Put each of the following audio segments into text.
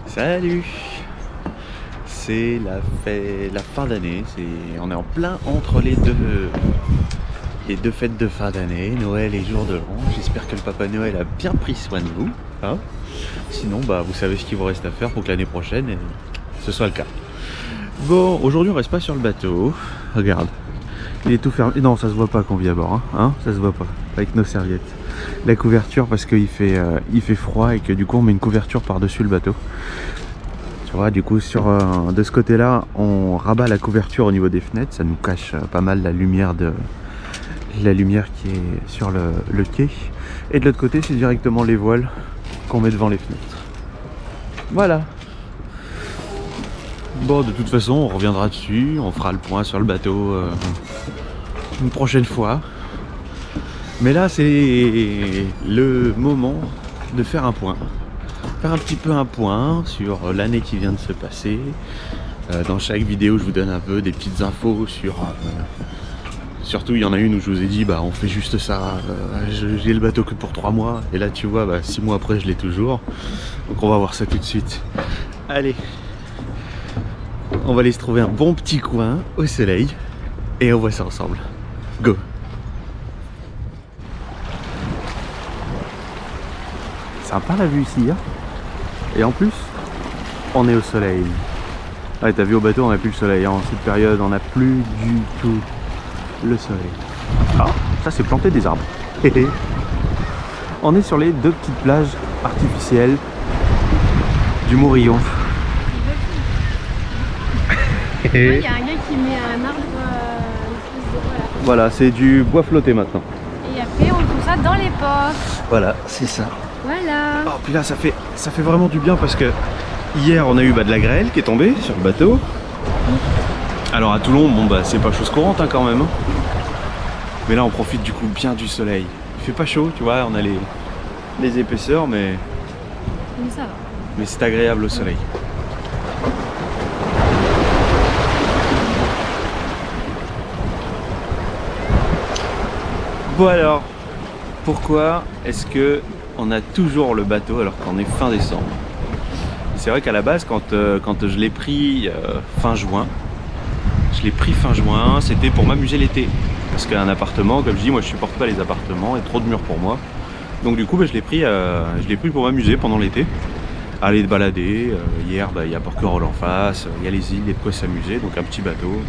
Salut. C'est la fin d'année, on est en plein entre les deux fêtes de fin d'année, Noël et jour de l'an. J'espère que le Papa Noël a bien pris soin de vous, hein. Sinon bah vous savez ce qu'il vous reste à faire pour que l'année prochaine ce soit le cas. Bon, aujourd'hui on reste pas sur le bateau. Regarde, il est tout fermé. Non, ça se voit pas qu'on vit à bord, hein, ça se voit pas avec nos serviettes. La couverture parce qu'il fait froid et que du coup on met une couverture par-dessus le bateau. Tu vois, du coup de ce côté-là, on rabat la couverture au niveau des fenêtres, ça nous cache pas mal la lumière qui est sur le quai. Et de l'autre côté, c'est directement les voiles qu'on met devant les fenêtres. Voilà. Bon, de toute façon, on reviendra dessus, on fera le point sur le bateau une prochaine fois. Mais là, c'est le moment de faire un point. Faire un petit peu un point sur l'année qui vient de se passer. Dans chaque vidéo, je vous donne un peu des petites infos sur... surtout, il y en a une où je vous ai dit, bah on fait juste ça. J'ai le bateau que pour 3 mois. Et là, tu vois, 6 mois après, je l'ai toujours. Donc on va voir ça tout de suite. Allez. On va aller se trouver un bon petit coin au soleil. Et on voit ça ensemble. Go! Sympa la vue ici, hein. Et en plus, on est au soleil. Ouais, t'as vu au bateau, on n'a plus le soleil. En cette période, on n'a plus du tout le soleil. Ah, ça c'est planter des arbres. On est sur les 2 petites plages artificielles du Mourillon. Il y a un gars qui met un arbre, Voilà, c'est du bois flotté maintenant. Et après, on trouve ça dans les poches. Voilà, c'est ça. Voilà. Oh, puis là, ça fait vraiment du bien parce que hier, on a eu de la grêle qui est tombée sur le bateau. Alors à Toulon, bon c'est pas chose courante hein, quand même. Hein. Mais là, on profite du coup bien du soleil. Il fait pas chaud, tu vois, on a les épaisseurs, mais Ça va. Mais c'est agréable au soleil. Bon alors, pourquoi est-ce que on a toujours le bateau alors qu'on est fin décembre? C'est vrai qu'à la base, quand je l'ai pris fin juin, c'était pour m'amuser l'été. Parce qu'un appartement, comme je dis, moi je supporte pas les appartements et trop de murs pour moi. Donc du coup, je l'ai pris pour m'amuser pendant l'été. Aller te balader. Hier, il y a Porquerolles en face, il y a les îles, il y a de quoi s'amuser. Donc un petit bateau.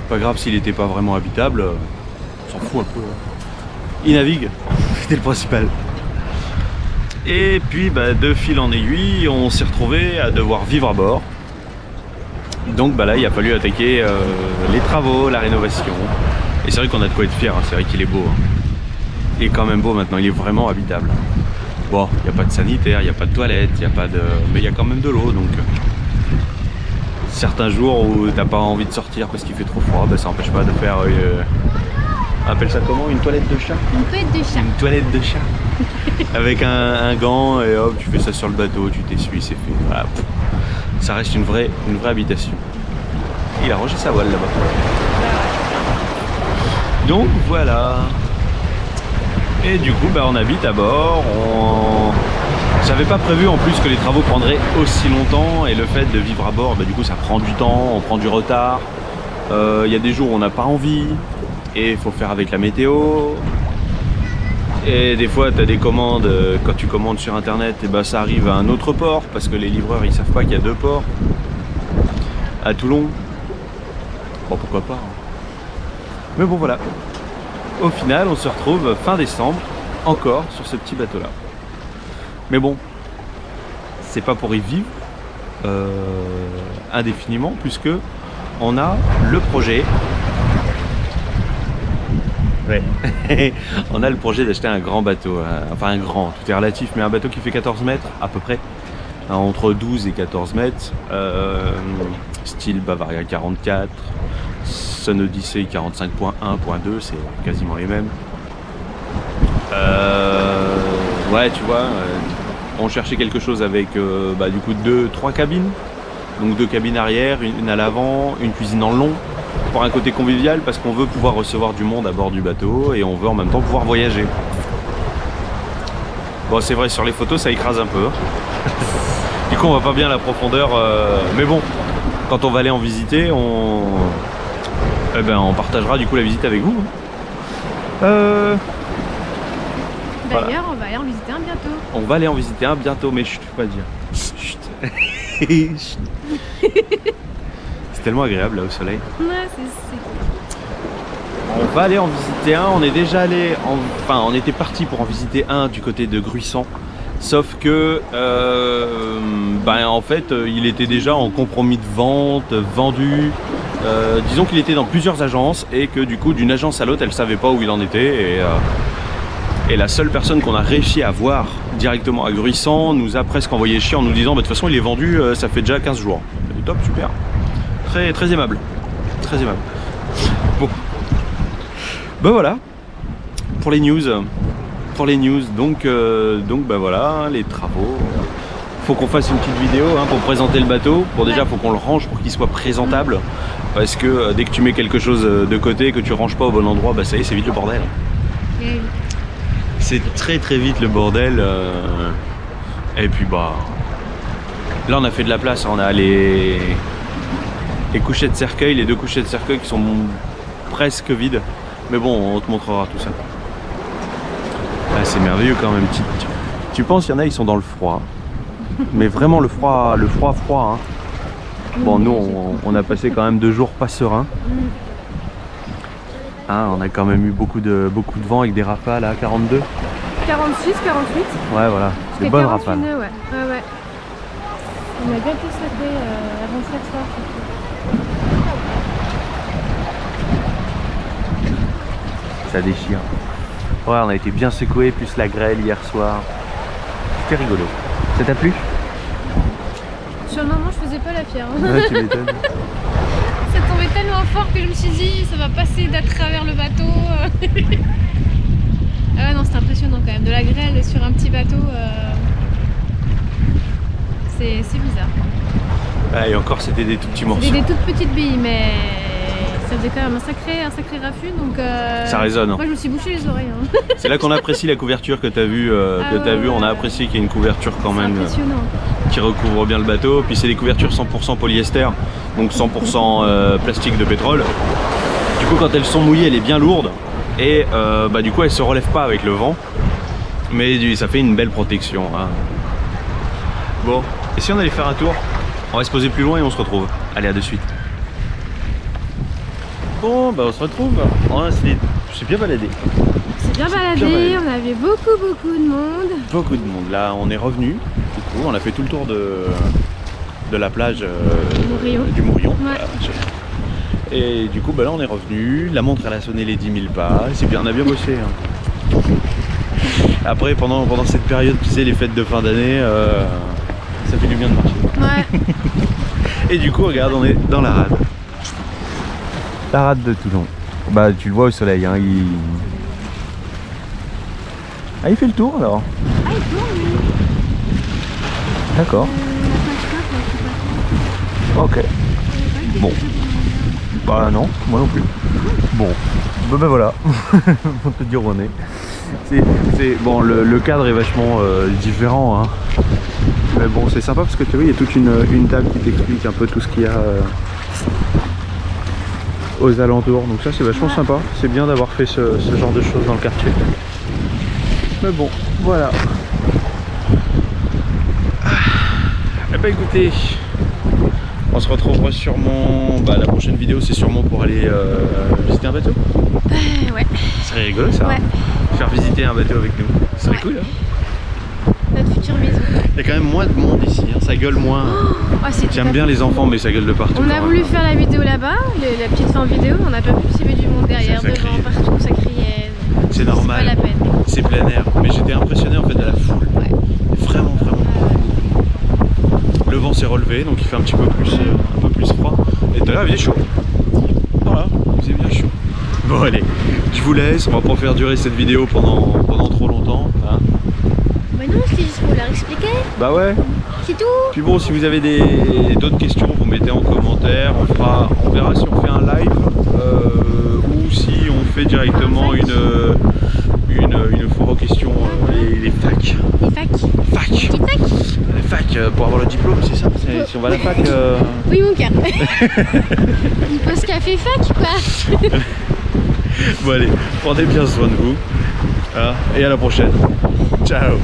Pas grave s'il n'était pas vraiment habitable, on s'en fout un peu. Il navigue, c'était le principal. Et puis de fil en aiguille, on s'est retrouvé à devoir vivre à bord. Donc là, il a fallu attaquer les travaux, la rénovation. Et c'est vrai qu'on a de quoi être fier, hein. C'est vrai qu'il est beau. Hein. Il est quand même beau maintenant, il est vraiment habitable. Bon, il n'y a pas de sanitaire, il n'y a pas de toilette, mais il y a quand même de l'eau. Donc certains jours où t'as pas envie de sortir parce qu'il fait trop froid, ça n'empêche pas de faire... on appelle ça comment? Une toilette de chat? Une toilette de chat. Une toilette de chat. Avec un gant et hop, tu fais ça sur le bateau, tu t'essuies, c'est fait. Voilà. Ça reste une vraie habitation. Il a rangé sa voile là-bas. Donc voilà. Et du coup, on habite à bord. J'avais pas prévu en plus que les travaux prendraient aussi longtemps. Et le fait de vivre à bord, du coup, ça prend du temps, on prend du retard. Il y a des jours où on n'a pas envie. Et il faut faire avec la météo. Et des fois tu as des commandes, quand tu commandes sur internet, ça arrive à un autre port parce que les livreurs ils savent pas qu'il y a 2 ports à Toulon. Bon, pourquoi pas. Mais bon voilà. Au final on se retrouve fin décembre encore sur ce petit bateau là. Mais bon, c'est pas pour y vivre indéfiniment puisque on a le projet. Ouais. On a le projet d'acheter un grand bateau, enfin un grand, tout est relatif, mais un bateau qui fait 14 mètres à peu près, entre 12 et 14 mètres, style Bavaria 44, Sun Odyssey 45.1.2, c'est quasiment les mêmes. Ouais, tu vois, on cherchait quelque chose avec du coup 3 cabines, donc 2 cabines arrière, une à l'avant, une cuisine en long. Pour un côté convivial parce qu'on veut pouvoir recevoir du monde à bord du bateau et on veut en même temps pouvoir voyager. Bon, c'est vrai, sur les photos ça écrase un peu. Du Du coup on voit pas bien la profondeur, mais bon, quand on va aller en visiter, eh ben, on partagera du coup la visite avec vous. D'ailleurs, Voilà. on va aller en visiter un bientôt. On va aller en visiter un bientôt, mais chut, faut pas dire. Chut. Chut. C'est tellement agréable là au soleil. Ouais, c'est On va aller en visiter un, on est déjà allé, enfin on était parti pour en visiter un du côté de Gruissan. Sauf que, en fait, il était déjà en compromis de vente, vendu. Disons qu'il était dans plusieurs agences et que du coup, d'une agence à l'autre, elle savait pas où il en était. Et la seule personne qu'on a réussi à voir directement à Gruissan nous a presque envoyé chier en nous disant, bah, de toute façon, il est vendu, ça fait déjà 15 jours. Top, super. Très, très aimable. Très aimable. Bon. Ben voilà. Pour les news. Donc bah voilà, les travaux. Faut qu'on fasse une petite vidéo pour présenter le bateau. Bon, déjà faut qu'on le range pour qu'il soit présentable, parce que dès que tu mets quelque chose de côté, que tu ranges pas au bon endroit, bah ça y est, c'est vite le bordel. C'est très très vite le bordel. Et puis bah là on a fait de la place, on a les couchettes de cercueil, les 2 couchettes de cercueil qui sont presque vides. Mais bon, on te montrera tout ça. Ah, c'est merveilleux quand même. Tu penses qu'il y en a, ils sont dans le froid. Mais vraiment le froid hein. Bon, nous on a passé quand même 2 jours pas sereins. Hein, on a quand même eu beaucoup de vent avec des rafales à 42. 46, 48. Ouais, voilà, des bonnes 41, rafales. Ouais. On a bien tout sauté avant ce soir. Ça déchire. Ouais, on a été bien secoué, plus la grêle hier soir. C'était rigolo. Ça t'a plu? Sur le moment, je faisais pas la fière. Ouais, tu m'étonnes. Ça tombait tellement fort que je me suis dit, ça va passer d'à travers le bateau. Ah ouais, non, c'est impressionnant quand même. De la grêle sur un petit bateau, c'est bizarre. Ouais, et encore, c'était des tout petits morceaux. C'était des toutes petites billes, mais ça faisait quand même un sacré raffut. Donc, ça résonne. Moi, je me suis bouché les oreilles. C'est là qu'on apprécie la couverture que tu as vue. On a apprécié qu'il y ait une couverture quand même qui recouvre bien le bateau. Puis c'est des couvertures 100% polyester, donc 100% plastique de pétrole. Du coup, quand elles sont mouillées, elle est bien lourde. Et du coup, elle se relève pas avec le vent. Mais ça fait une belle protection. Hein. Bon, et si on allait faire un tour? On va se poser plus loin et on se retrouve. Allez, à de suite. Bon, bah on se retrouve. On s'est bien baladé. C'est bien baladé, on avait beaucoup de monde. Beaucoup de monde. Là, on est revenu. Du coup, on a fait tout le tour de la plage du Mourillon. Ouais. Et du coup, bah là, on est revenu. La montre, elle a sonné les 10 000 pas. C'est bien, on a bien bossé. Hein. Après, pendant cette période, tu sais, les fêtes de fin d'année, ça fait du bien de marcher. Ouais. Et du coup, regarde, on est dans la rade. La rade de Toulon. Bah, tu le vois au soleil, hein, il fait le tour alors. Ah, il tourne, oui. D'accord. Ok. Bon. Bah non, moi non plus. Bon. Bah voilà. Pour te dire où on est. Bon, le cadre est vachement différent. Hein. Mais bon, c'est sympa parce que tu vois, il y a toute une table qui t'explique un peu tout ce qu'il y a aux alentours. Donc ça, c'est vachement sympa. C'est bien d'avoir fait ce genre de choses dans le quartier. Mais bon, voilà. Eh ben écoutez, on se retrouvera sûrement. Bah, la prochaine vidéo, c'est sûrement pour aller visiter un bateau. Ouais. Ce serait rigolo ça. Ouais. Faire visiter un bateau avec nous. Ce serait cool. Hein. Notre future maison. Il y a quand même moins de monde ici, hein. Ça gueule moins. Oh, j'aime bien les enfants, mais ça gueule de partout. On a voulu faire la vidéo là-bas, la petite fin vidéo, on n'a pas pu suivre du monde derrière, ça devant, criait. partout, ça criait. C'est normal. C'est pas la peine. C'est plein air. Mais j'étais impressionné en fait de la foule. Ouais. Vraiment. Le vent s'est relevé, donc il fait un petit peu plus froid. Et tout à l'heure, il faisait chaud. Voilà, il faisait bien chaud. Bon allez, je vous laisse, on va pas faire durer cette vidéo pendant trop longtemps. Hein. Mais non, c'est juste pour leur expliquer. Bah ouais. C'est tout. Puis bon, si vous avez d'autres questions, vous mettez en commentaire. On verra si on fait un live ou si on fait directement une une fois aux questions les facs. Les facs. Fac. Petite fac. La fac pour avoir le diplôme, c'est ça? Si on va à la fac. Oui, mon cœur. Il pose café fac, quoi. Bon allez, prenez bien soin de vous. Hein, et à la prochaine. Ciao.